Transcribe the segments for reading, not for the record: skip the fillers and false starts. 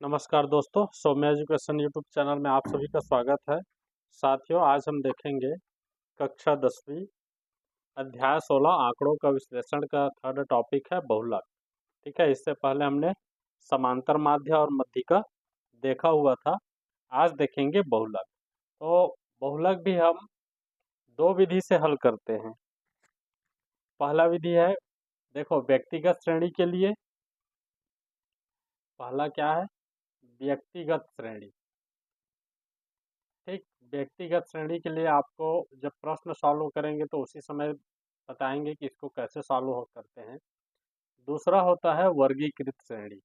नमस्कार दोस्तों, Saumya education YouTube channel में आप सभी का स्वागत है। साथियों, आज हम देखेंगे कक्षा 10वीं अध्याय 16 आंकड़ों का विश्लेषण का थर्ड टॉपिक है बहुलक। ठीक है, इससे पहले हमने समांतर माध्य और मध्यिका देखा हुआ था। आज देखेंगे बहुलक। तो बहुलक भी हम दो विधि से हल करते हैं। पहला विधि है, देखो, व्यक्तिगत श्रेणी के लिए पहला क्या है, व्यक्तिगत श्रेणी। ठीक, व्यक्तिगत श्रेणी के लिए आपको जब प्रश्न सॉल्व करेंगे तो उसी समय बताएंगे कि इसको कैसे सॉल्व करते हैं। दूसरा होता है वर्गीकृत श्रेणी।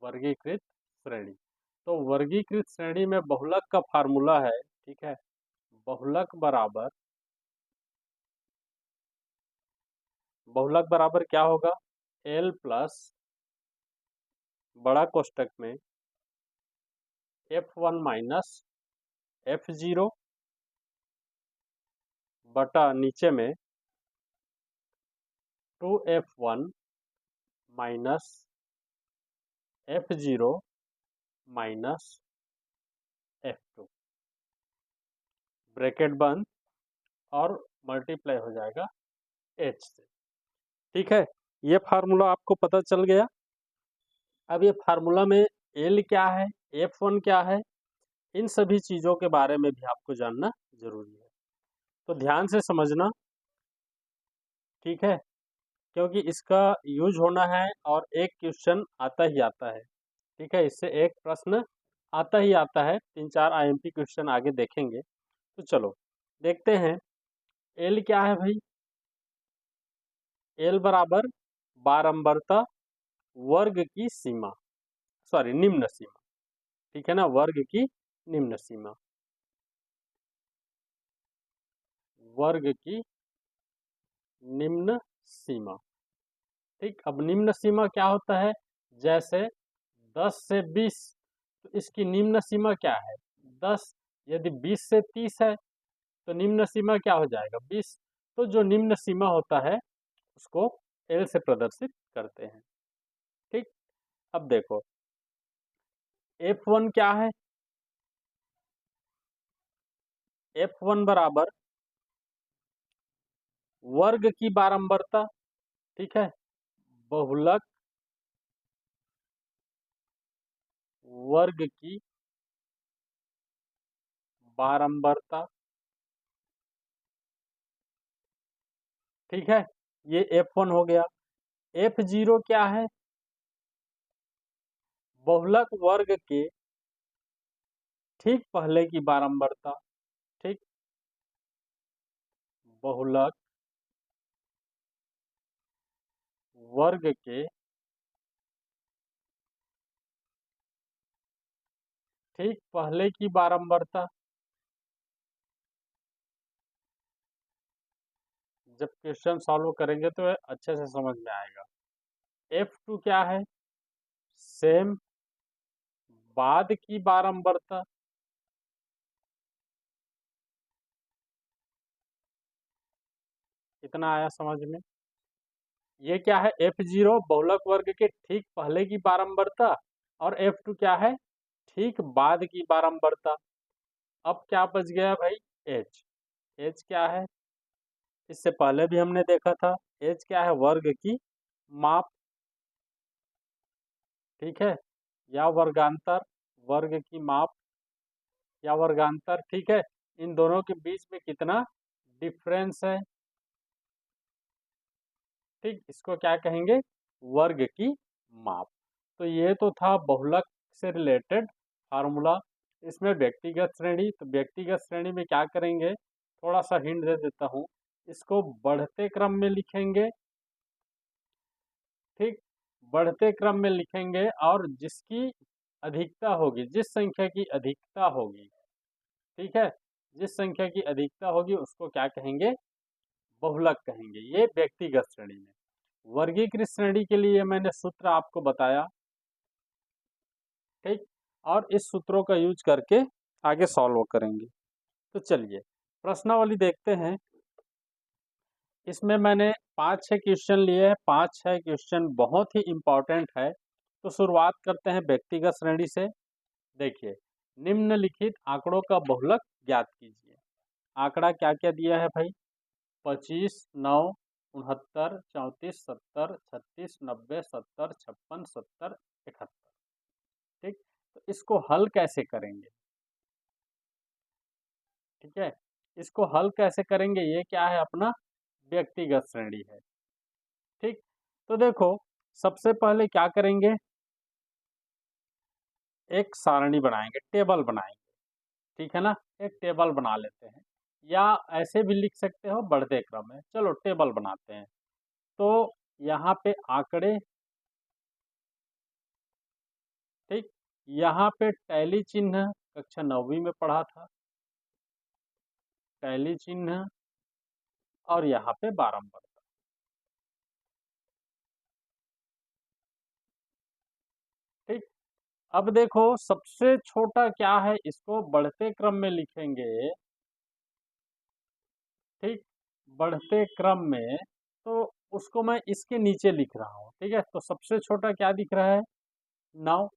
वर्गीकृत श्रेणी, तो वर्गीकृत श्रेणी में बहुलक का फार्मूला है। ठीक है, बहुलक बराबर क्या होगा, एल प्लस बड़ा कोष्टक में F1 माइनस F0 बटा नीचे में 2F1 minus F0 minus F2 bracket बंद और मल्टीप्लाई हो जाएगा H से। ठीक है, ये फार्मूला आपको पता चल गया। अब ये फार्मूला में L क्या है, F1 क्या है, इन सभी चीज़ों के बारे में भी आपको जानना जरूरी है। तो ध्यान से समझना, ठीक है, क्योंकि इसका यूज होना है और एक क्वेश्चन आता ही आता है। ठीक है, इससे एक प्रश्न आता ही आता है, 3-4 IMP क्वेश्चन आगे देखेंगे। तो चलो देखते हैं। L क्या है भाई, L बराबर बारंबारता वर्ग की सीमा, सॉरी निम्न सीमा। ठीक है ना, वर्ग की निम्न सीमा, वर्ग की निम्न सीमा। ठीक, अब निम्न सीमा क्या होता है, जैसे 10 से 20, तो इसकी निम्न सीमा क्या है 10। यदि 20 से 30 है तो निम्न सीमा क्या हो जाएगा 20। तो जो निम्न सीमा होता है उसको L से प्रदर्शित करते हैं। ठीक, अब देखो F1 क्या है, F1 बराबर वर्ग की बारंबारता। ठीक है, बहुलक वर्ग की बारंबारता। ठीक है, ये F1 हो गया। F0 क्या है, बहुलक वर्ग के ठीक पहले की बारंबारता। ठीक, बहुलक वर्ग के ठीक पहले की बारंबारता। जब क्वेश्चन सॉल्व करेंगे तो अच्छे से समझ में आएगा। F2 क्या है, सेम बाद की बारंबारता। इतना आया समझ में। ये क्या है, F0 बहुलक वर्ग के ठीक पहले की बारंबारता और F2 क्या है, ठीक बाद की बारंबारता। अब क्या बच गया भाई, H। H क्या है, इससे पहले भी हमने देखा था। H क्या है, वर्ग की माप। ठीक है, या वर्गांतर, वर्ग की माप या वर्गांतर। ठीक है, इन दोनों के बीच में कितना डिफरेंस है। ठीक, इसको क्या कहेंगे, वर्ग की माप। तो ये तो था बहुलक से रिलेटेड फार्मूला। इसमें व्यक्तिगत श्रेणी, तो व्यक्तिगत श्रेणी में क्या करेंगे, थोड़ा सा हिंट दे देता हूँ, इसको बढ़ते क्रम में लिखेंगे। ठीक, बढ़ते क्रम में लिखेंगे और जिसकी अधिकता होगी, जिस संख्या की अधिकता होगी, ठीक है, जिस संख्या की अधिकता होगी उसको क्या कहेंगे, बहुलक कहेंगे। ये व्यक्तिगत श्रेणी में। वर्गीकृत श्रेणी के लिए मैंने सूत्र आपको बताया। ठीक, और इस सूत्रों का यूज करके आगे सॉल्व करेंगे। तो चलिए प्रश्नावली देखते हैं। इसमें मैंने 5-6 क्वेश्चन लिए हैं, 5-6 क्वेश्चन बहुत ही इम्पोर्टेंट है। तो शुरुआत करते हैं व्यक्तिगत श्रेणी से। देखिए, निम्नलिखित आंकड़ों का बहुलक ज्ञात कीजिए। आंकड़ा क्या क्या दिया है भाई? 25, 9, 69, 34, 70, 36, 90, 70, 56, 70, 71। ठीक, तो इसको हल कैसे करेंगे? ठीक है, इसको हल कैसे करेंगे? ये क्या है? अपना व्यक्तिगत श्रेणी है। ठीक, तो देखो, सबसे पहले क्या करेंगे? एक सारणी बनाएंगे, टेबल बनाएंगे। ठीक है ना, एक टेबल बना लेते हैं, या ऐसे भी लिख सकते हो बढ़ते क्रम में। चलो टेबल बनाते हैं। तो यहाँ पे आंकड़े, ठीक, यहाँ पे टैली चिन्ह कक्षा 9वीं में पढ़ा था, टैली चिन्ह, और यहाँ पे बारंबार। ठीक, अब देखो सबसे छोटा क्या है, इसको बढ़ते क्रम में लिखेंगे। ठीक, बढ़ते क्रम में, तो उसको मैं इसके नीचे लिख रहा हूँ। ठीक है, तो सबसे छोटा क्या दिख रहा है? 9।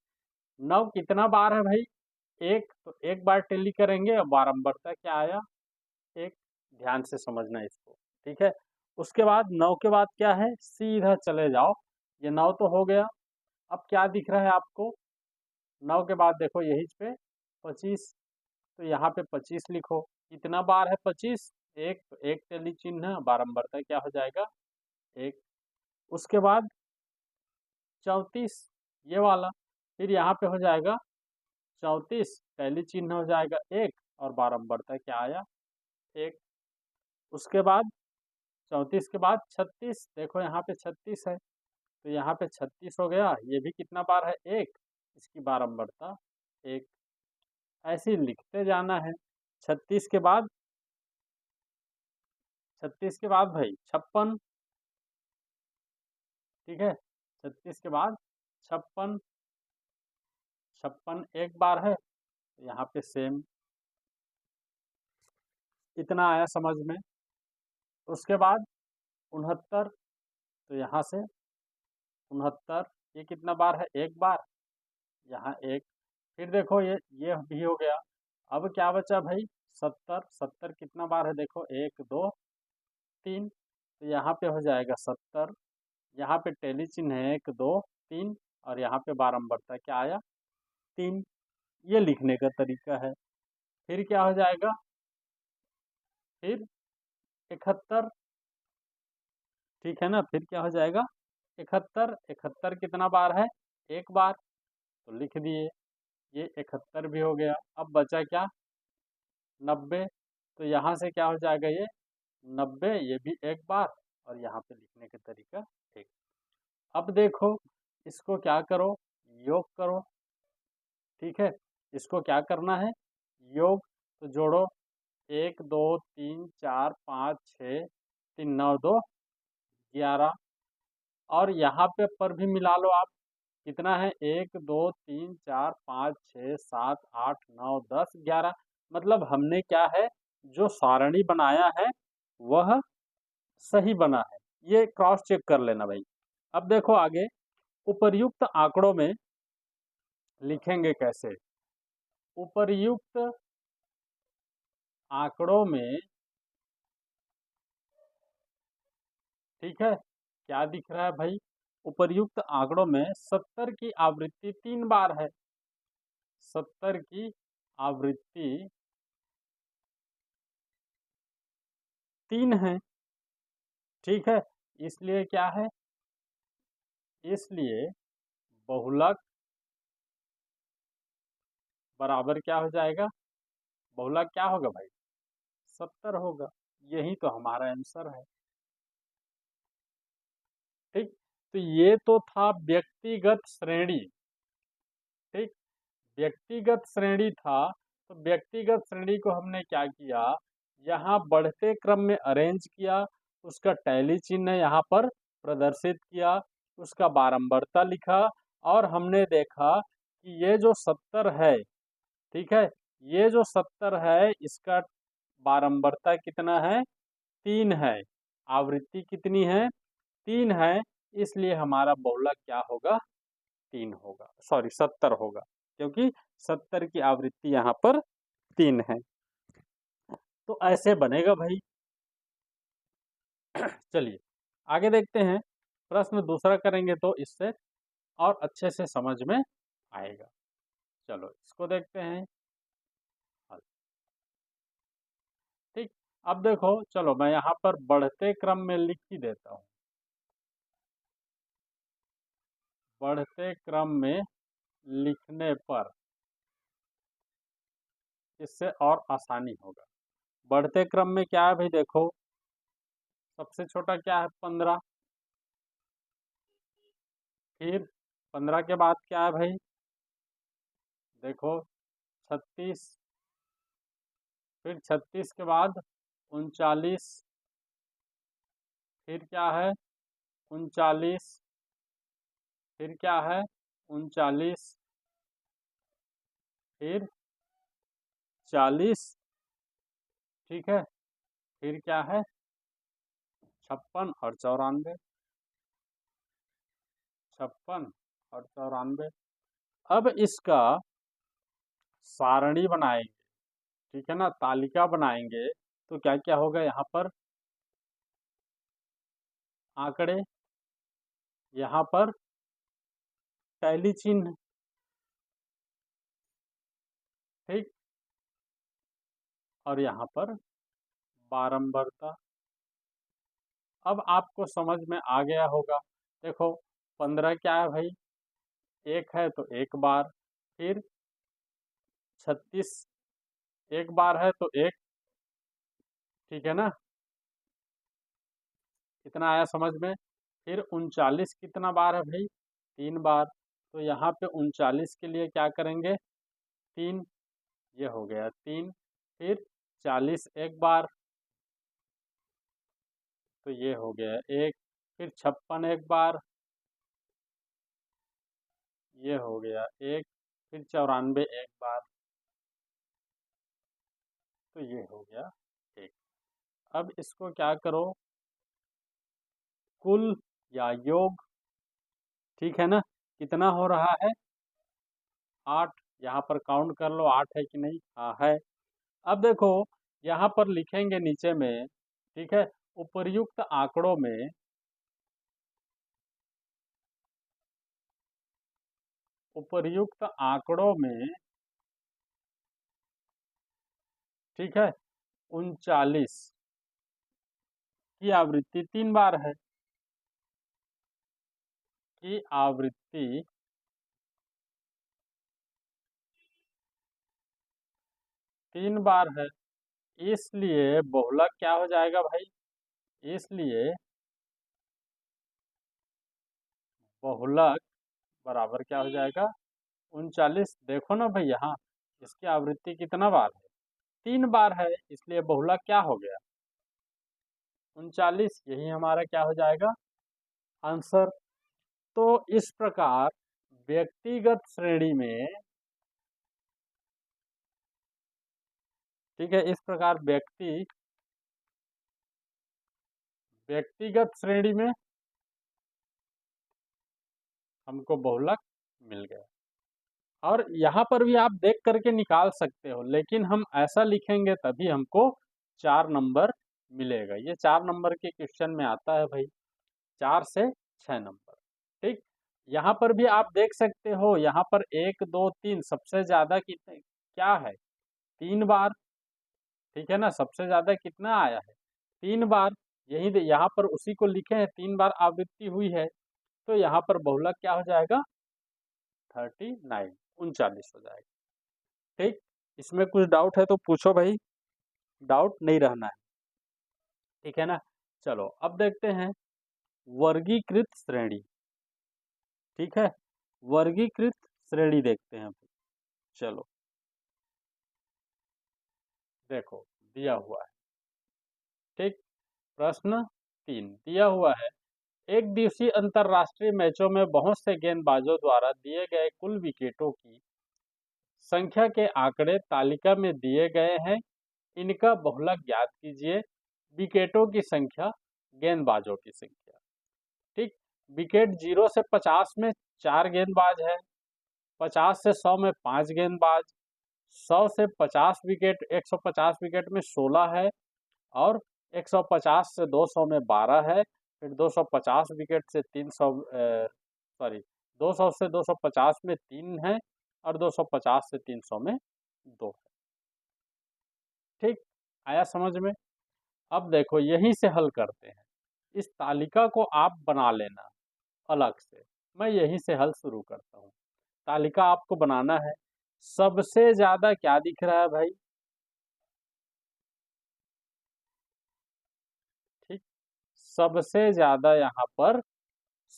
9 कितना बार है भाई? एक, तो एक बार टेली करेंगे, और बारंबारता क्या आया? एक। ध्यान से समझना इसको। ठीक है, उसके बाद 9 के बाद क्या है? सीधा चले जाओ, ये 9 तो हो गया। अब क्या दिख रहा है आपको? 9 के बाद देखो यही पे 25, तो यहाँ पे 25 लिखो। कितना बार है 25? एक, तो एक टेली चिन्ह, बारंबारता क्या हो जाएगा? एक। उसके बाद 34, ये वाला, फिर यहाँ पे हो जाएगा 34, टेली चिन्ह हो जाएगा एक, और बारंबारता क्या आया? एक। उसके बाद 34 के बाद 36, देखो यहाँ पे 36 है, तो यहाँ पे 36 हो गया। ये भी कितना बार है? एक, इसकी बारंबारता एक। ऐसे ही लिखते जाना है। 36 के बाद, 36 के बाद भाई 56। ठीक है, 36 के बाद 56, 56 एक बार है, तो यहाँ पे सेम। इतना आया समझ में? उसके बाद 69, तो यहाँ से 69, ये कितना बार है? एक बार, यहाँ एक। फिर देखो ये भी हो गया। अब क्या बचा भाई? 70। 70 कितना बार है? देखो एक, दो, तीन, तो यहाँ पे हो जाएगा 70। यहाँ पे टेली चिन्ह है, एक, दो, तीन, और यहाँ पे बारंबारता क्या आया? तीन। ये लिखने का तरीका है। फिर क्या हो जाएगा? फिर 71। ठीक है ना, फिर क्या हो जाएगा? 71। 71 कितना बार है? एक बार, तो लिख दिए। ये 71 भी हो गया। अब बचा क्या? 90, तो यहाँ से क्या हो जाएगा? ये 90, ये भी एक बार, और यहाँ पे लिखने का तरीका एक। अब देखो, इसको क्या करो? योग करो। ठीक है, इसको क्या करना है? योग, तो जोड़ो। एक, दो, तीन, चार, पाँच, छ, तीन, 9, 2, 11, और यहाँ पे पर भी मिला लो आप। कितना है? एक, दो, तीन, चार, पाँच, छ, सात, आठ, 9, 10, 11। मतलब हमने क्या है, जो सारणी बनाया है वह सही बना है। ये क्रॉस चेक कर लेना भाई। अब देखो आगे, उपर्युक्त आंकड़ों में लिखेंगे कैसे? उपर्युक्त आंकड़ों में, ठीक है, क्या दिख रहा है भाई? उपर्युक्त आंकड़ों में 70 की आवृत्ति 3 बार है। 70 की आवृत्ति 3 है। ठीक है, इसलिए क्या है? इसलिए बहुलक बराबर क्या हो जाएगा? बहुलक क्या होगा भाई? 70 होगा। यही तो हमारा आंसर है। ठीक, तो ये तो था व्यक्तिगत श्रेणी। ठीक, व्यक्तिगत श्रेणी था, तो व्यक्तिगत श्रेणी को हमने क्या किया? यहाँ बढ़ते क्रम में अरेंज किया, उसका टैली चिन्ह यहाँ पर प्रदर्शित किया, उसका बारंबारता लिखा, और हमने देखा कि ये जो 70 है, ठीक है, ये जो 70 है, इसका बारंबारता कितना है? 3 है। आवृत्ति कितनी है? 3 है, इसलिए हमारा बहुलक क्या होगा? 3 होगा, सॉरी 70 होगा, क्योंकि 70 की आवृत्ति यहाँ पर 3 है। तो ऐसे बनेगा भाई। चलिए आगे देखते हैं, प्रश्न दूसरा करेंगे तो इससे और अच्छे से समझ में आएगा। चलो इसको देखते हैं। ठीक, अब देखो, चलो मैं यहाँ पर बढ़ते क्रम में लिख ही देता हूँ। बढ़ते क्रम में लिखने पर इससे और आसानी होगा। बढ़ते क्रम में क्या है भाई? देखो, सबसे छोटा क्या है? 15। फिर 15 के बाद क्या है भाई? देखो 36। फिर 36 के बाद 39। फिर क्या है? 39। फिर क्या है? 39। फिर 40। ठीक है। फिर क्या है? 56 और 94। 56 और 94। अब इसका सारणी बनाएंगे, ठीक है ना, तालिका बनाएंगे, तो क्या क्या होगा यहाँ पर? आंकड़े, यहाँ पर टैली चिन्ह, ठीक, और यहाँ पर बारंबारता। अब आपको समझ में आ गया होगा। देखो 15 क्या है भाई? 1 है तो 1 बार। फिर 36 1 बार है तो 1, ठीक है ना, कितना आया समझ में? फिर 39 कितना बार है भाई? 3 बार। तो यहाँ पे 39 के लिए क्या करेंगे? 3, ये हो गया 3। फिर 40 1 बार, तो ये हो गया 1। फिर 56 1 बार, ये हो गया 1। फिर 94 1 बार, तो ये हो गया 1। अब इसको क्या करो? कुल या योग, ठीक है ना, कितना हो रहा है? 8। यहाँ पर काउंट कर लो 8 है कि नहीं? हाँ है। अब देखो यहाँ पर लिखेंगे नीचे में, ठीक है, उपर्युक्त आंकड़ों में, उपर्युक्त आंकड़ों में, ठीक है, 39 की आवृत्ति 3 बार है, की आवृत्ति 3 बार है, इसलिए बहुलक क्या हो जाएगा भाई? इसलिए बहुलक बराबर क्या हो जाएगा? 39। देखो ना भाई, यहाँ इसकी आवृत्ति कितना बार है? 3 बार है, इसलिए बहुलक क्या हो गया? 39। यही हमारा क्या हो जाएगा? आंसर। तो इस प्रकार व्यक्तिगत श्रेणी में, ठीक है, इस प्रकार व्यक्तिगत श्रेणी में हमको बहुलक मिल गया। और यहाँ पर भी आप देख करके निकाल सकते हो, लेकिन हम ऐसा लिखेंगे तभी हमको 4 नंबर मिलेगा। ये 4 नंबर के क्वेश्चन में आता है भाई, 4 से 6 नंबर। ठीक, यहाँ पर भी आप देख सकते हो, यहाँ पर 1 2 3 सबसे ज्यादा कितने क्या है? 3 बार, ठीक है ना, सबसे ज्यादा कितना आया है? 3 बार। यही यहाँ पर उसी को लिखे हैं, 3 बार आवृत्ति हुई है, तो यहाँ पर बहुलक क्या हो जाएगा? 39, 39 हो जाएगा। ठीक, इसमें कुछ डाउट है तो पूछो भाई, डाउट नहीं रहना है, ठीक है ना। चलो अब देखते हैं वर्गीकृत श्रेणी, ठीक है, वर्गीकृत श्रेणी देखते हैं। चलो देखो दिया हुआ है, ठीक, प्रश्न 3 दिया हुआ है, एक दिवसीय अंतरराष्ट्रीय मैचों में बहुत से गेंदबाजों द्वारा दिए गए कुल विकेटों की संख्या के आंकड़े तालिका में दिए गए हैं, इनका बहुलक ज्ञात कीजिए। विकेटों की संख्या गेंदबाजों की संख्या। ठीक, विकेट 0 से 50 में 4 गेंदबाज है, 50 से 100 में 5 गेंदबाज, 100 से 50 विकेट 150 विकेट में 16 है, और 150 से 200 में 12 है, फिर 250 विकेट से 300 सॉरी 200 से 250 में 3 है, और 250 से 300 में 2 है। ठीक, आया समझ में? अब देखो यहीं से हल करते हैं। इस तालिका को आप बना लेना अलग से, मैं यहीं से हल शुरू करता हूँ। तालिका आपको बनाना है। सबसे ज्यादा क्या दिख रहा है भाई? ठीक, सबसे ज्यादा यहाँ पर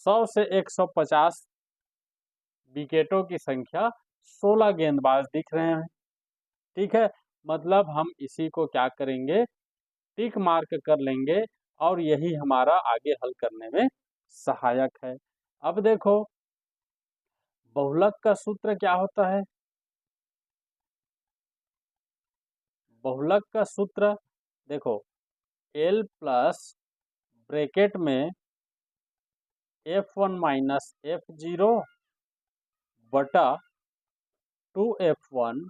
100 से 150 विकेटों की संख्या 16 गेंदबाज दिख रहे हैं। ठीक है, मतलब हम इसी को क्या करेंगे, टिक मार्क कर लेंगे, और यही हमारा आगे हल करने में सहायक है। अब देखो बहुलक का सूत्र क्या होता है? बहुलक का सूत्र देखो, L प्लस ब्रैकेट में F1 माइनस F0 बटा 2F1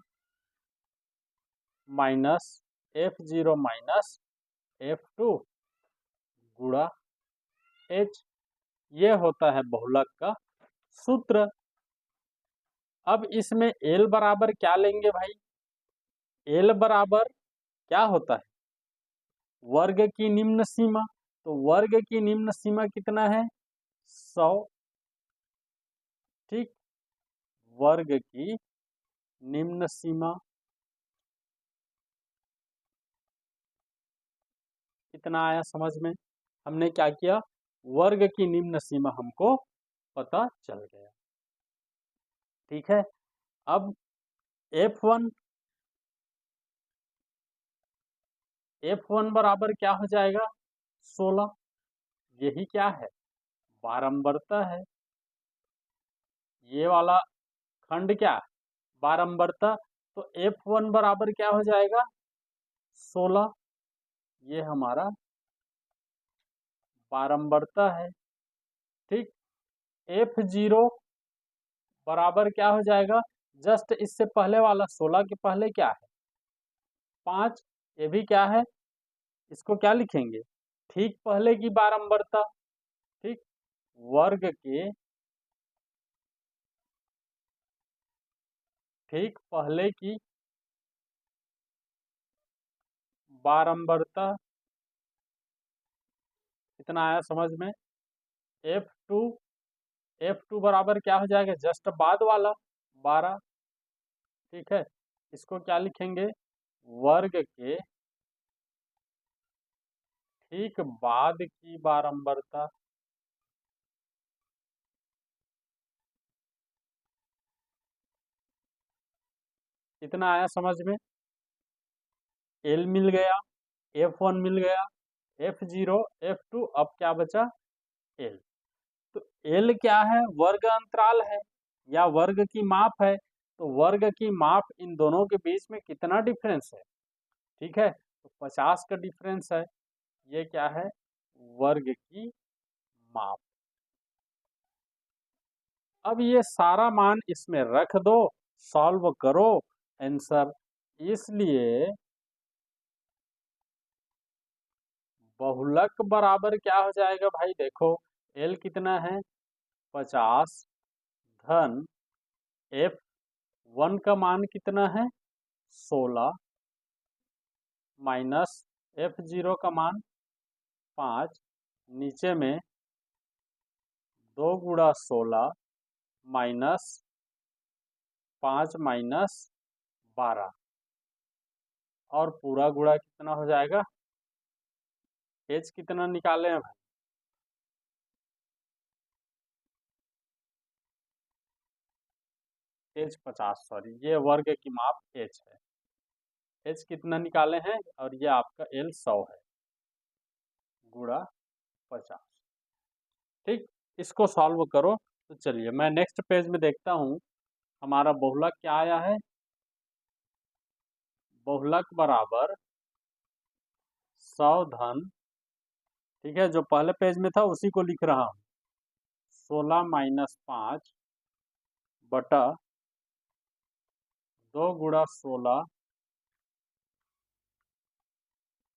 minus F0 minus F2 गुणा H, ये होता है बहुलक का सूत्र। अब इसमें L बराबर क्या लेंगे भाई? L बराबर क्या होता है? वर्ग की निम्न सीमा। तो वर्ग की निम्न सीमा कितना है? 100। ठीक, वर्ग की निम्न सीमा कितना आया समझ में? हमने क्या किया, वर्ग की निम्न सीमा हमको पता चल गया। ठीक है, अब F1 बराबर क्या हो जाएगा? 16। यही क्या है? बारंबारता है। ये वाला खंड क्या है? बारंबारता। तो F1 बराबर क्या हो जाएगा? 16। ये हमारा बारंबारता है। ठीक, F0 बराबर क्या हो जाएगा? जस्ट इससे पहले वाला 16 के पहले क्या है? 5। ये भी क्या है? इसको क्या लिखेंगे? ठीक पहले की बारंबारता। ठीक, वर्ग के ठीक पहले की बारंबारता। कितना आया समझ में? F2 बराबर क्या हो जाएगा? जस्ट बाद वाला 12। ठीक है, इसको क्या लिखेंगे? वर्ग के ठीक बाद की बारंबारता। कितना आया समझ में? L मिल गया, F1 मिल गया, F0 F2, अब क्या बचा? L। तो L क्या है? वर्ग अंतराल है या वर्ग की माप है। तो वर्ग की माप इन दोनों के बीच में कितना डिफरेंस है? ठीक है, तो 50 का डिफरेंस है। ये क्या है? वर्ग की माप। अब ये सारा मान इसमें रख दो, सॉल्व करो आंसर। इसलिए बहुलक बराबर क्या हो जाएगा भाई? देखो L कितना है? 50 धन F1 का मान कितना है? 16 माइनस F0 का मान 5, नीचे में 2 गुणा 16 माइनस 5 माइनस 12, और पूरा गुणा कितना हो जाएगा? H कितना निकाले हैं भाई? H 50, सॉरी ये वर्ग की माप H है। H कितना निकाले हैं? और ये आपका L 100 है, गुणा 50। ठीक, इसको सॉल्व करो। तो चलिए मैं नेक्स्ट पेज में देखता हूँ हमारा बहुलक क्या आया है। बहुलक बराबर 100 धन ठीक है, जो पहले पेज में था उसी को लिख रहा हूँ। 16 - 5 बटा 2 × 16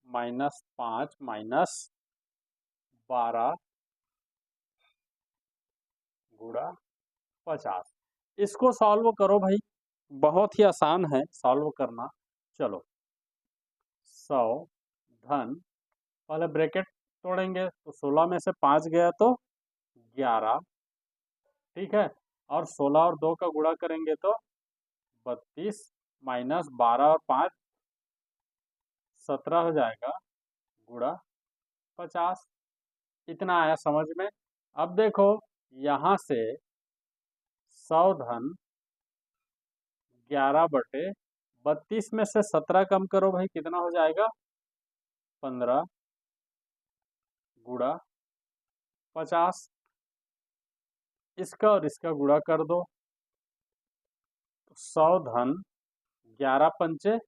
-5 -12 × 50। इसको सॉल्व करो भाई, बहुत ही आसान है सॉल्व करना। चलो, 100 धन, पहले ब्रैकेट तोड़ेंगे तो 16 में से 5 गया तो 11, ठीक है, और 16 और 2 का गुणा करेंगे तो 32 -12 और 5 17 हो जाएगा गुणा 50। इतना आया समझ में। अब देखो यहाँ से 100 धन 11/32 में से 17 कम करो भाई, कितना हो जाएगा? 15 गुणा 50। इसका और इसका गुणा कर दो, 100 धन 11×5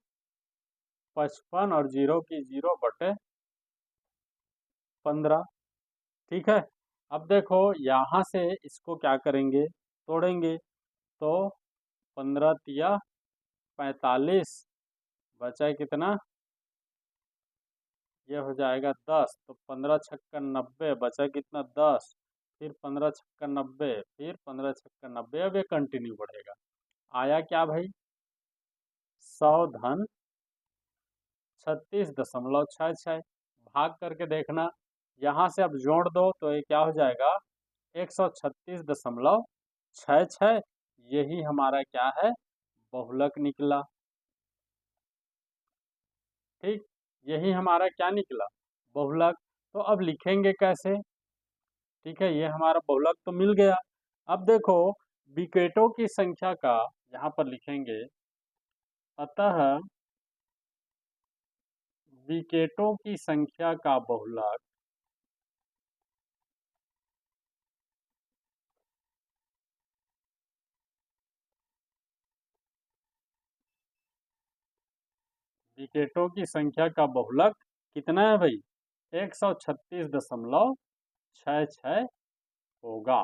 = 55 और 0 की 0/15, ठीक है। अब देखो यहाँ से इसको क्या करेंगे, तोड़ेंगे तो 15 तिया 45, बचा कितना? ये हो जाएगा 10, तो 15 छक्का 90, बचा कितना? 10, फिर 15 छक्का 90, फिर 15 छक्का 90, अब ये कंटिन्यू बढ़ेगा। आया क्या भाई? 100 धन 36.66, भाग करके देखना, यहाँ से अब जोड़ दो तो ये क्या हो जाएगा? 136.66। यही हमारा क्या है? बहुलक निकला। ठीक, यही हमारा क्या निकला? बहुलक। तो अब लिखेंगे कैसे? ठीक है, ये हमारा बहुलक तो मिल गया। अब देखो विकेटों की संख्या का यहाँ पर लिखेंगे, अतः विकेटों की संख्या का बहुलक विकेटों की संख्या का बहुलक कितना है भाई? 136.66 होगा।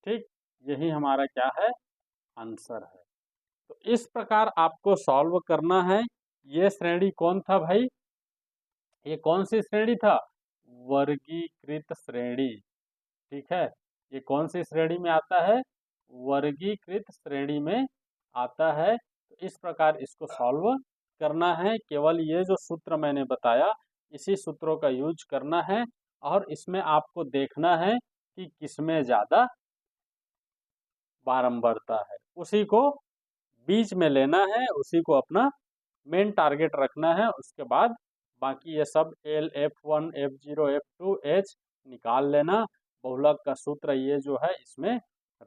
ठीक, यही हमारा क्या है? आंसर है। तो इस प्रकार आपको सॉल्व करना है। ये श्रेणी कौन था भाई? ये कौन सी श्रेणी था? वर्गीकृत श्रेणी। ठीक है, ये कौन सी श्रेणी में आता है? वर्गीकृत श्रेणी में आता है। तो इस प्रकार इसको सॉल्व करना है। केवल ये जो सूत्र मैंने बताया, इसी सूत्रों का यूज करना है, और इसमें आपको देखना है कि किसमें ज़्यादा बारंबारता है, उसी को बीच में लेना है, उसी को अपना मेन टारगेट रखना है। उसके बाद बाकी ये सब L, F1, F0, F2, H निकाल लेना। बहुलक का सूत्र ये जो है इसमें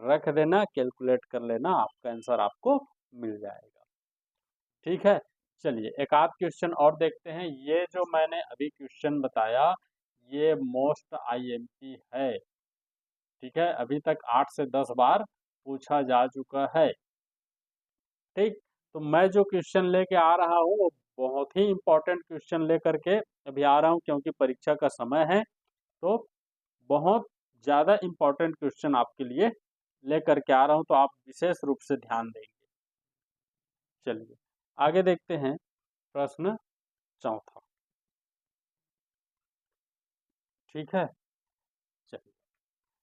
रख देना, कैलकुलेट कर लेना, आपका आंसर आपको मिल जाएगा। ठीक है, चलिए एक आध क्वेश्चन और देखते हैं। ये जो मैंने अभी क्वेश्चन बताया, ये मोस्ट IMP है। ठीक है, अभी तक 8 से 10 बार पूछा जा चुका है। ठीक, तो मैं जो क्वेश्चन लेके आ रहा हूँ वो बहुत ही इम्पोर्टेंट क्वेश्चन लेकर के अभी आ रहा हूँ, क्योंकि परीक्षा का समय है। तो बहुत ज़्यादा इम्पोर्टेंट क्वेश्चन आपके लिए लेकर के आ रहा हूँ, तो आप विशेष रूप से ध्यान देंगे। चलिए आगे देखते हैं, प्रश्न चौथा। ठीक है, चलिए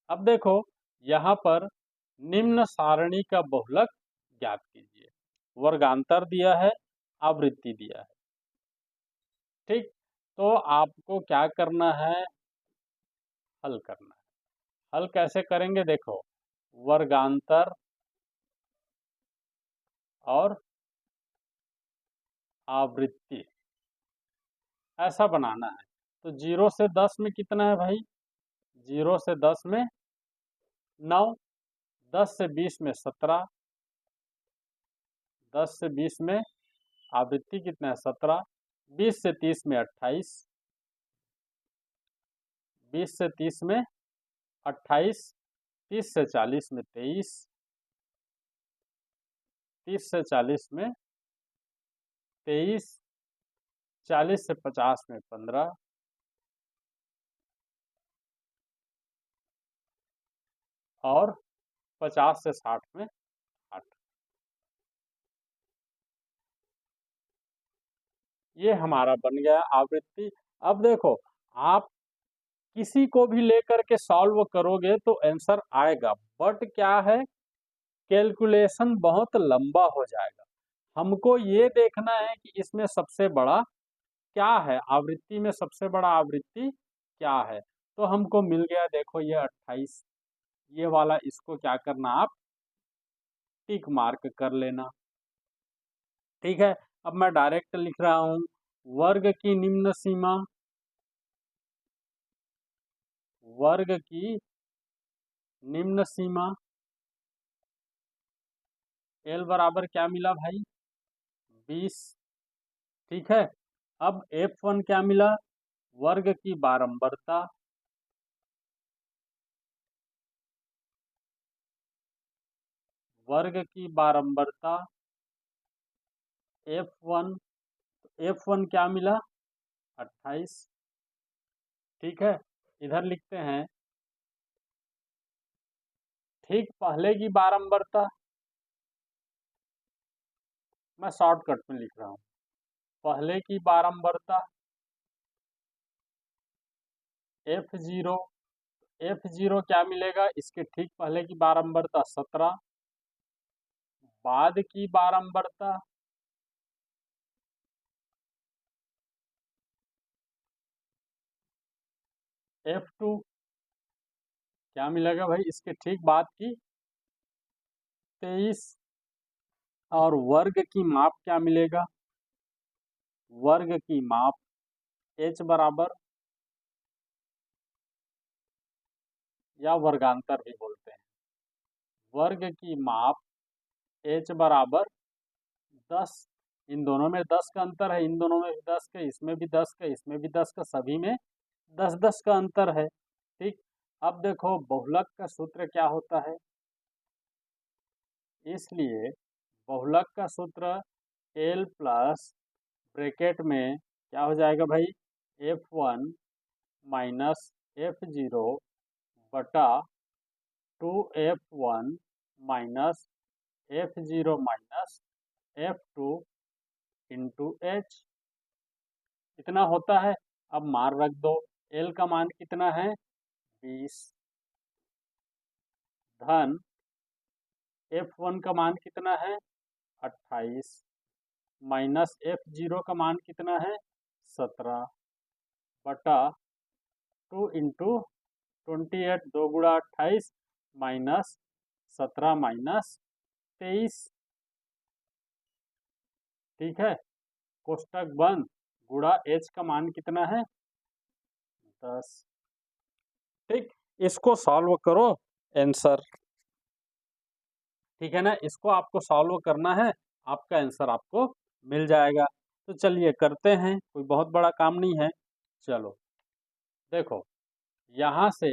अब देखो यहाँ पर निम्न सारणी का बहुलक ज्ञात कीजिए। वर्गांतर दिया है, आवृत्ति दिया है। ठीक, तो आपको क्या करना है? हल करना है। हल कैसे करेंगे? देखो, वर्गांतर और आवृत्ति ऐसा बनाना है। तो 0 से 10 में कितना है भाई? 0 से 10 में 9, 10 से 20 में 17, 10 से 20 में आवृत्ति कितना है? 17, 20 से 30 में 28, 20 से 30 में 28, 30 से 40 में 23, 30 से 40 में 23, 40 से 50 में 15, और 50 से 60 में 60। ये हमारा बन गया आवृत्ति। अब देखो, आप किसी को भी लेकर के सॉल्व करोगे तो आंसर आएगा, बट क्या है, कैलकुलेशन बहुत लंबा हो जाएगा। हमको ये देखना है कि इसमें सबसे बड़ा क्या है, आवृत्ति में सबसे बड़ा आवृत्ति क्या है। तो हमको मिल गया, देखो ये 28, ये वाला, इसको क्या करना, आप टिक मार्क कर लेना। ठीक है, अब मैं डायरेक्ट लिख रहा हूं, वर्ग की निम्न सीमा, वर्ग की निम्न सीमा एल बराबर क्या मिला भाई, 20। ठीक है, अब F1 क्या मिला, वर्ग की बारंबारता, वर्ग की बारंबारता F1, F1 क्या मिला, 28। ठीक है, इधर लिखते हैं, ठीक पहले की बारंबारता, मैं शॉर्टकट में लिख रहा हूँ, पहले की बारंबारता F0, F0 क्या मिलेगा, इसके ठीक पहले की बारंबारता 17, बाद की बारंबारता F2 क्या मिलेगा भाई, इसके ठीक बाद की 23, और वर्ग की माप क्या मिलेगा, वर्ग की माप H बराबर, या वर्गांतर भी बोलते हैं, वर्ग की माप H बराबर 10। इन दोनों में 10 का अंतर है, इन दोनों में भी 10 का, इसमें भी 10 का, इसमें भी 10 का, सभी में 10-10 का अंतर है। ठीक, अब देखो बहुलक का सूत्र क्या होता है, इसलिए बहुलक का सूत्र L प्लस ब्रैकेट में क्या हो जाएगा भाई, F1 माइनस F0 बटा 2F1 minus F0 minus F2 into H, इतना होता है। अब मान रख दो, L का मान कितना है, 20, धन F1 का मान कितना है, 28, माइनस F0 का मान कितना है, 17, बटा 2 इंटू 28, 2 गुणा 28 माइनस 17 माइनस 23। ठीक है, कोष्टक बंद, गुणा H का मान कितना है, 10। ठीक, इसको सॉल्व करो, आंसर, ठीक है ना, इसको आपको सॉल्व करना है, आपका आंसर आपको मिल जाएगा। तो चलिए करते हैं, कोई बहुत बड़ा काम नहीं है। चलो देखो, यहाँ से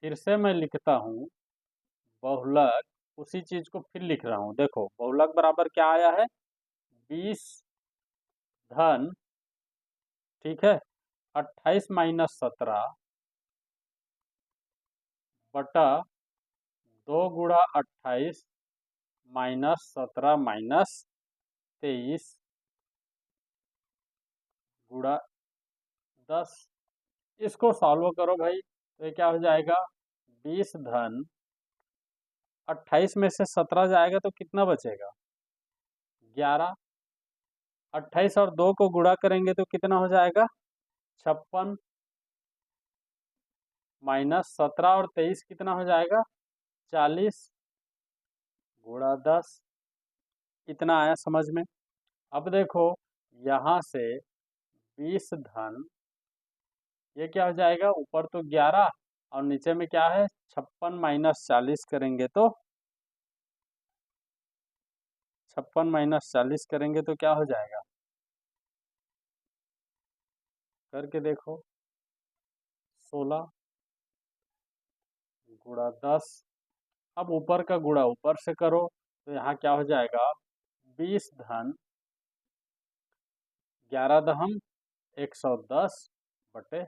फिर से मैं लिखता हूँ बहुलक, उसी चीज को फिर लिख रहा हूँ। देखो बहुलक बराबर क्या आया है, 20 धन, ठीक है, 28 माइनस 17 बटा 2 गुणा 28 माइनस 17 माइनस 23 गुणा 10। इसको सॉल्व करो भाई, तो ये क्या हो जाएगा, 20 धन 28 में से 17 जाएगा तो कितना बचेगा, 11। 28 और 2 को गुणा करेंगे तो कितना हो जाएगा, 56, माइनस 17 और 23 कितना हो जाएगा, 40, गुणा 10। इतना आया समझ में। अब देखो यहाँ से 20 धन, ये क्या हो जाएगा, ऊपर तो 11 और नीचे में क्या है, 56 माइनस 40 करेंगे तो 56 माइनस 40 करेंगे तो क्या हो जाएगा, करके देखो, 16 गुणा 10। अब ऊपर का गुणा ऊपर से करो, तो यहाँ क्या हो जाएगा, 20 धन 11 दहम 110 बटे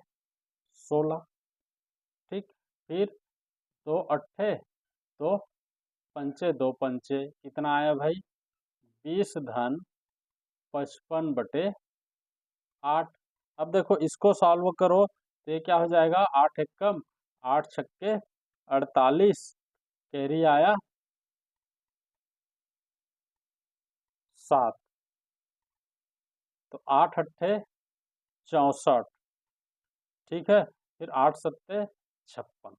16। ठीक, फिर 2 अट्ठे तो पंचे दो पंचे कितना आया भाई, 20 धन 55/8। अब देखो इसको सॉल्व करो तो ये क्या हो जाएगा, 8 एकम 8 छक्के 48, कैरी आया 7, तो 8 अट्ठे 64, ठीक है। फिर 8 सत्ते 56।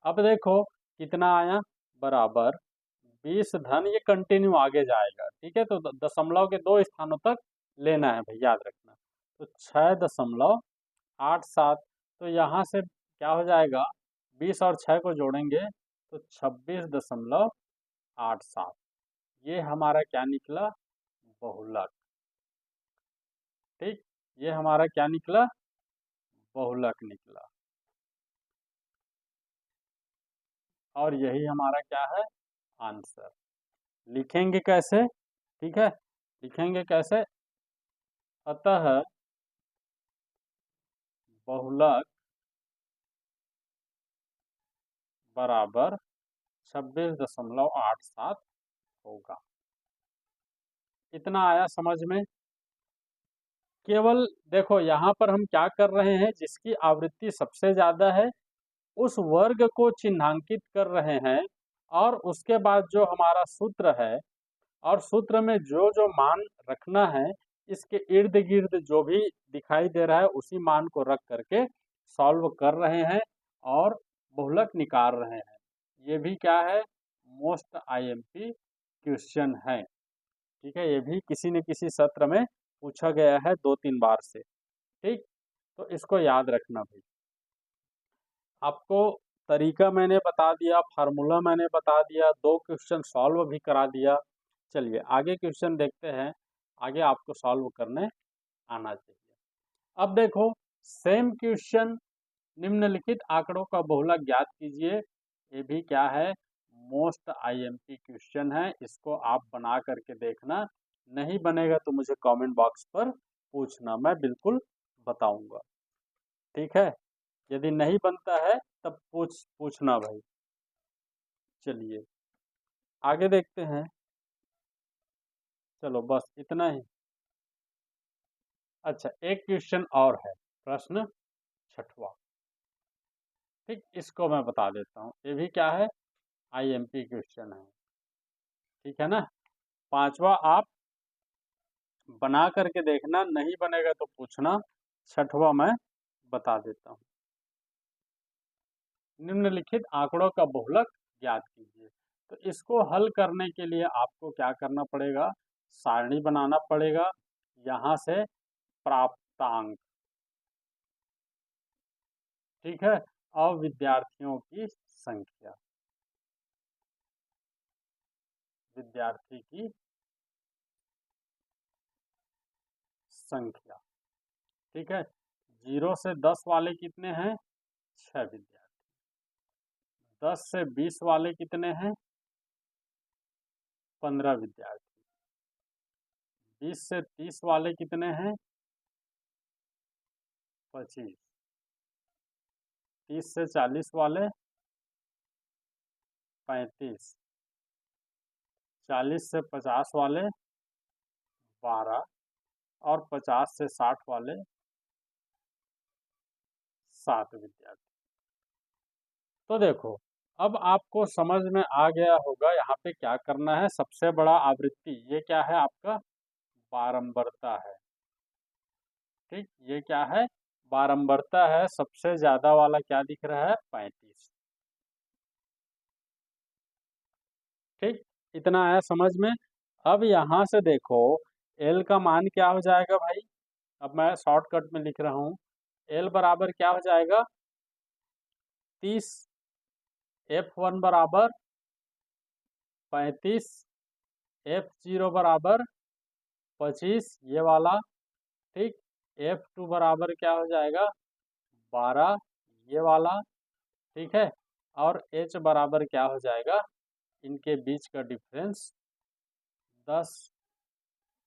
अब देखो कितना आया, बराबर 20 धन, ये कंटिन्यू आगे जाएगा, ठीक है। तो दशमलव के 2 स्थानों तक लेना है भाई, याद रखना। तो 6.87, तो यहाँ से क्या हो जाएगा, 20 और 6 को जोड़ेंगे तो 26.87। ये हमारा क्या निकला, बहुलक। ठीक, ये हमारा क्या निकला, बहुलक निकला। और यही हमारा क्या है, आंसर। लिखेंगे कैसे, ठीक है, लिखेंगे कैसे, अतः बहुलक बराबर 26.87 होगा। इतना आया समझ में। केवल देखो यहाँ पर हम क्या कर रहे हैं, जिसकी आवृत्ति सबसे ज्यादा है उस वर्ग को चिन्हांकित कर रहे हैं, और उसके बाद जो हमारा सूत्र है, और सूत्र में जो जो मान रखना है, इसके इर्द गिर्द जो भी दिखाई दे रहा है उसी मान को रख करके सॉल्व कर रहे हैं और बहुलक निकाल रहे हैं। ये भी क्या है, मोस्ट आईएमपी क्वेश्चन है, ठीक है। ये भी किसी न किसी सत्र में पूछा गया है 2-3 बार से, ठीक। तो इसको याद रखना भाई। आपको तरीका मैंने बता दिया, फार्मूला मैंने बता दिया, 2 क्वेश्चन सॉल्व भी करा दिया। चलिए आगे क्वेश्चन देखते हैं, आगे आपको सॉल्व करने आना चाहिए। अब देखो सेम क्वेश्चन, निम्नलिखित आंकड़ों का बहुलक ज्ञात कीजिए। ये भी क्या है, मोस्ट आईएमपी क्वेश्चन है। इसको आप बना करके देखना, नहीं बनेगा तो मुझे कमेंट बॉक्स पर पूछना, मैं बिल्कुल बताऊंगा, ठीक है। यदि नहीं बनता है तब पूछना भाई। चलिए आगे देखते हैं, चलो बस इतना ही। अच्छा एक क्वेश्चन और है, प्रश्न 6वां, ठीक। इसको मैं बता देता हूँ, ये भी क्या है, आईएमपी क्वेश्चन है, ठीक है ना। 5वां आप बना करके देखना, नहीं बनेगा तो पूछना। 6वां मैं बता देता हूँ। निम्नलिखित आंकड़ों का बहुलक ज्ञात कीजिए। तो इसको हल करने के लिए आपको क्या करना पड़ेगा, सारणी बनाना पड़ेगा। यहाँ से प्राप्तांक, ठीक है, और विद्यार्थियों की संख्या, विद्यार्थी की संख्या, ठीक है। 0 से 10 वाले कितने हैं, 6 विद्यार्थी। 10 से 20 वाले कितने हैं, 15 विद्यार्थी। 20 से 30 वाले कितने हैं, 25। 30 से 40 वाले 35। 40 से 50 वाले 12, और 50 से 60 वाले 7 विद्यार्थी। तो देखो अब आपको समझ में आ गया होगा यहाँ पे क्या करना है। सबसे बड़ा आवृत्ति ये क्या है, आपका बारंबारता है, ठीक। ये क्या है, बारंबारता है। सबसे ज्यादा वाला क्या दिख रहा है, 35, ठीक। इतना आया समझ में। अब यहाँ से देखो एल का मान क्या हो जाएगा भाई, अब मैं शॉर्टकट में लिख रहा हूँ। एल बराबर क्या हो जाएगा, 30। F1 बराबर 35, F0 बराबर 25, ये वाला, ठीक। F2 बराबर क्या हो जाएगा, 12, ये वाला, ठीक है। और H बराबर क्या हो जाएगा, इनके बीच का डिफरेंस 10।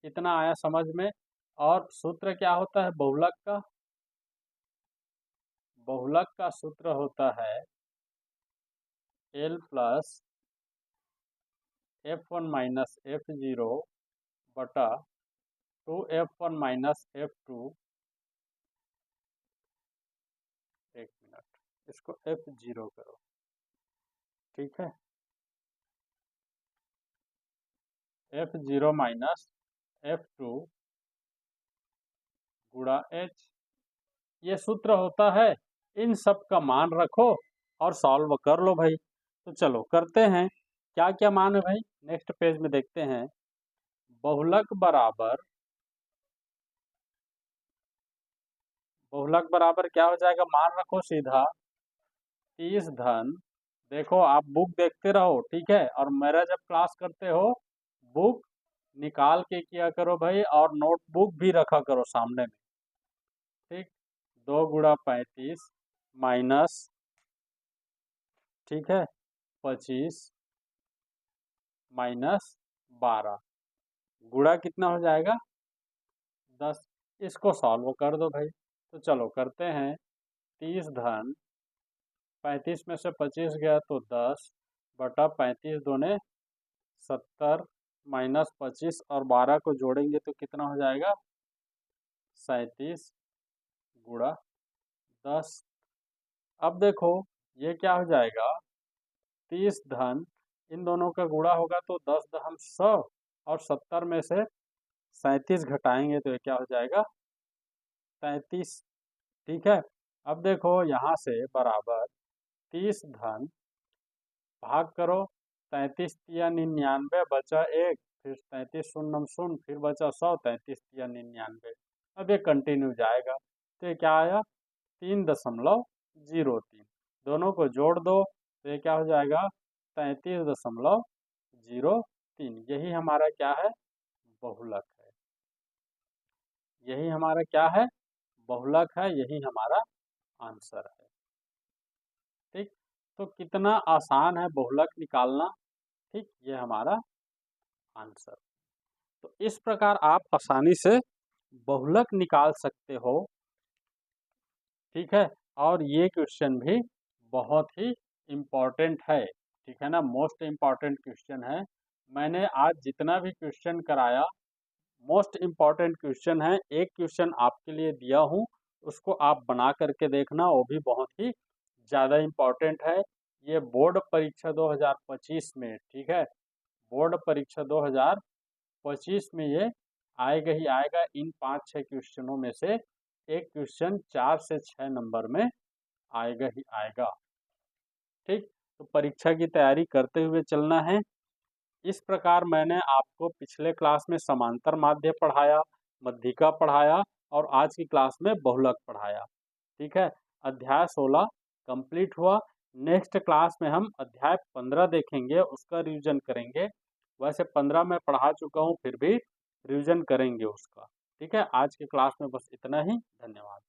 इतना आया समझ में। और सूत्र क्या होता है बहुलक का, बहुलक का सूत्र होता है L plus F1 minus F0 बटा 2F1 माइनस F2। एक मिनट, इसको F0 करो, ठीक है। F0 माइनस F2 गुणा H, ये सूत्र होता है। इन सब का मान रखो और सॉल्व कर लो भाई। तो चलो करते हैं, क्या क्या मान है भाई, नेक्स्ट पेज में देखते हैं। बहुलक बराबर क्या हो जाएगा, मान रखो सीधा 30 धन, देखो आप बुक देखते रहो, ठीक है, और मेरा जब क्लास करते हो बुक निकाल के किया करो भाई, और नोटबुक भी रखा करो सामने में, ठीक। 2 गुणा 35 माइनस, ठीक है, 25 माइनस 12 गुणा कितना हो जाएगा 10। इसको सॉल्व कर दो भाई। तो चलो करते हैं, 30 धन 35 में से 25 गया तो 10 बटा 35 दूने 70 माइनस 25 और 12 को जोड़ेंगे तो कितना हो जाएगा 37 गुणा 10। अब देखो ये क्या हो जाएगा, 30 धन इन दोनों का गुणा होगा तो 10 दहम 100 और 70 में से 37 घटाएंगे तो ये क्या हो जाएगा 33, ठीक है। अब देखो यहाँ से बराबर 30 धन भाग करो 33 या 99 बचा 1, फिर 33 शून्य शून्य, फिर बचा 100, 33 या 99। अब ये कंटिन्यू जाएगा तो ये क्या आया 3.03, दोनों को जोड़ दो तो ये क्या हो जाएगा 33.03। यही हमारा क्या है बहुलक है, यही हमारा क्या है बहुलक है, यही हमारा आंसर है, ठीक। तो कितना आसान है बहुलक निकालना, ठीक, ये हमारा आंसर। तो इस प्रकार आप आसानी से बहुलक निकाल सकते हो, ठीक है। और ये क्वेश्चन भी बहुत ही इम्पोर्टेंट है, ठीक है ना, मोस्ट इम्पॉर्टेंट क्वेश्चन है। मैंने आज जितना भी क्वेश्चन कराया मोस्ट इम्पॉर्टेंट क्वेश्चन है। एक क्वेश्चन आपके लिए दिया हूँ, उसको आप बना करके देखना, वो भी बहुत ही ज़्यादा इम्पॉर्टेंट है। ये बोर्ड परीक्षा 2025 में, ठीक है, बोर्ड परीक्षा 2025 में ये आएगा ही आएगा। इन 5-6 क्वेश्चनों में से एक क्वेश्चन 4 से 6 नंबर में आएगा ही आएगा, ठीक। तो परीक्षा की तैयारी करते हुए चलना है। इस प्रकार मैंने आपको पिछले क्लास में समांतर माध्य पढ़ाया, मध्यिका पढ़ाया और आज की क्लास में बहुलक पढ़ाया, ठीक है। अध्याय 16 कंप्लीट हुआ। नेक्स्ट क्लास में हम अध्याय 15 देखेंगे, उसका रिवीजन करेंगे। वैसे 15 मैं पढ़ा चुका हूँ, फिर भी रिवीजन करेंगे उसका, ठीक है। आज की क्लास में बस इतना ही, धन्यवाद।